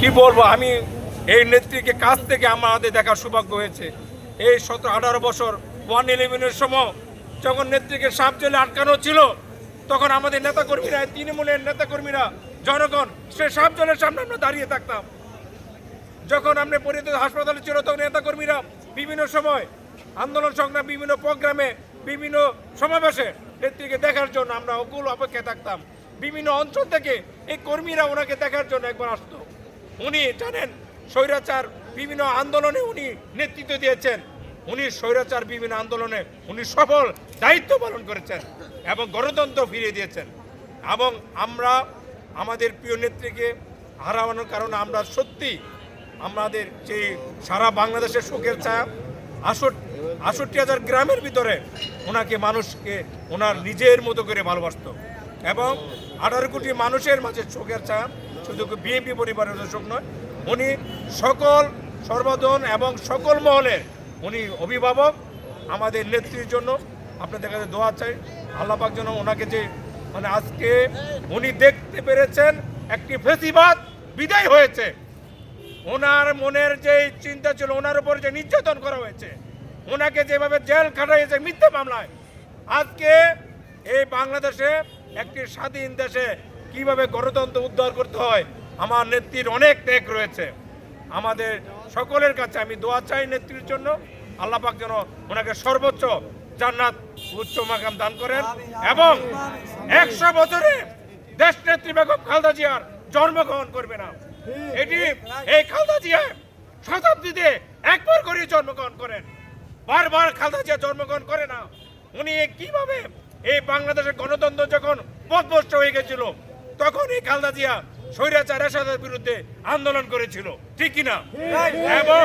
কি বলবো, আমি এই নেত্রীকে কাছ থেকে আমাদের দেখার সৌভাগ্য হয়েছে। এই 17-18 বছর 111-এর সময় যখন নেত্রীকে সাপ জেলে আটকানো ছিল, তখন আমাদের নেতাকর্মীরা, তৃণমূলের নেতাকর্মীরা, জনগণ সে সাপ জলের সামনে আমরা দাঁড়িয়ে থাকতাম। যখন আমরা পরিচিত হাসপাতালে ছিল, তখন নেতাকর্মীরা বিভিন্ন সময় আন্দোলন সংগ্রাম, বিভিন্ন প্রোগ্রামে, বিভিন্ন সমাবেশে নেত্রীকে দেখার জন্য আমরা অকুল অপেক্ষায় থাকতাম। বিভিন্ন অঞ্চল থেকে এই কর্মীরা ওনাকে দেখার জন্য একবার আসতো। উনি জানেন স্বৈরাচার বিভিন্ন আন্দোলনে উনি নেতৃত্ব দিয়েছেন, উনি স্বৈরাচার বিভিন্ন আন্দোলনে উনি সফল দায়িত্ব পালন করেছেন এবং গণতন্ত্র ফিরিয়ে দিয়েছেন। এবং আমরা আমাদের প্রিয় নেত্রীকে হারানোর কারণে আমরা সত্যি আমাদের যে সারা বাংলাদেশের শোকের ছায়া, 68,000 গ্রামের ভিতরে ওনাকে মানুষকে ওনার নিজের মতো করে ভালোবাসত এবং 18 কোটি মানুষের মাঝে শোকের ছায়া, শুধু বিএনপি পরিবারের শোক নয়, উনি সকল সর্বজন এবং সকল মহলের উনি অভিভাবক। আমাদের নেত্রীর জন্য আপনাদের কাছে দোয়া চাই, আল্লাহ পাক যেন ওনাকে যে মানে আজকে উনি দেখতে পেরেছেন একটি ফেসিবাদ বিদায় হয়েছে। ওনার মনের যে চিন্তা ছিল, ওনার উপর যে নির্যাতন করা হয়েছে, ওনাকে যেভাবে জেল খাটাইয়েছে মিথ্যা মামলায়, আজকে এই বাংলাদেশে একটি স্বাধীন দেশে কিভাবে গণতন্ত্র উদ্ধার করতে হয়, আমার নেত্রীর অনেক ত্যাগ রয়েছে। আমাদের সকলের কাছে আমি দোয়া চাই নেত্রীর জন্য, আল্লাহ পাক যেন ওনাকে সর্বোচ্চ জান্নাত উচ্চ মাকাম দান করেন এবং 100 বছরে দেশ নেত্রী বেগম খালেদা জিয়ার জন্মগ্রহণ করবে না। এটি এই খালেদা জিয়া শতাব্দীতে একবার করে জন্মগ্রহণ করেন, বারবার খালেদা জিয়া জন্মগ্রহণ করে না। উনি কিভাবে এই বাংলাদেশের গণতন্ত্র যখন পথভ্রষ্ট হয়ে গেছিল, তখন এই খালেদা জিয়া স্বৈরাচার এরশাদের বিরুদ্ধে আন্দোলন করেছিল, ঠিক কিনা? এবং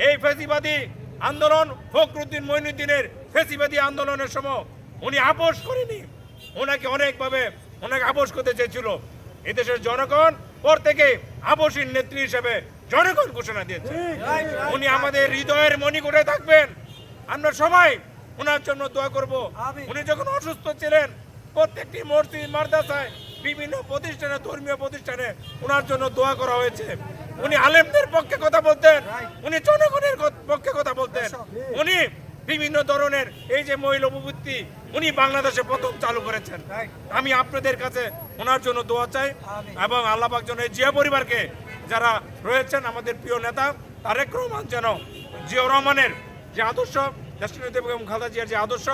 এই ফ্যাসিবাদী আন্দোলন, ফখরুদ্দিন মঈনুদ্দিনের ফ্যাসিবাদী আন্দোলনের সময় উনি আপোষ করেনি, ওনাকে অনেকভাবে ওনাকে আপোষ করতে চেয়েছিল। এদেশের জনগণ পর থেকে আপোষীর নেত্রী হিসেবে জনগণ ঘোষণা দিয়েছে। উনি আমাদের হৃদয়ের মণিকোটে থাকবেন, আমরা সবাই ওনার জন্য দোয়া করব। উনি যখন অসুস্থ ছিলেন, প্রত্যেকটি মসজিদ, মাদ্রাসায়, বিভিন্ন প্রতিষ্ঠানে, ধর্মীয় প্রতিষ্ঠানে ওনার জন্য দোয়া করা হয়েছে। উনি আলেমদের পক্ষে কথা বলতেন, উনি জনগণের পক্ষে কথা বলতেন। উনি বিভিন্ন ধরনের এই যে মহিলা উপবৃত্তি উনি বাংলাদেশে প্রথম চালু করেছেন। আমি আপনাদের কাছে ওনার জন্য দোয়া চাই এবং আল্লাহ পাক যেন এই জিয়া পরিবারকে যারা রয়েছেন, আমাদের প্রিয় নেতা তারেক রহমান যেন জিয়াউর রহমানের যে আদর্শ, দেশনেত্রী বেগম খালেদা জিয়ার যে আদর্শ,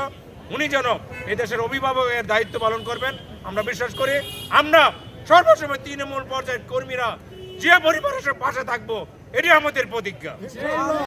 উনি যেন এই দেশের অভিভাবকের দায়িত্ব পালন করবেন আমরা বিশ্বাস করি। আমরা সর্বসময় তৃণমূল পর্যায়ের কর্মীরা জিয়া পরিবারের পাশে থাকবো, এটি আমাদের প্রতিজ্ঞা।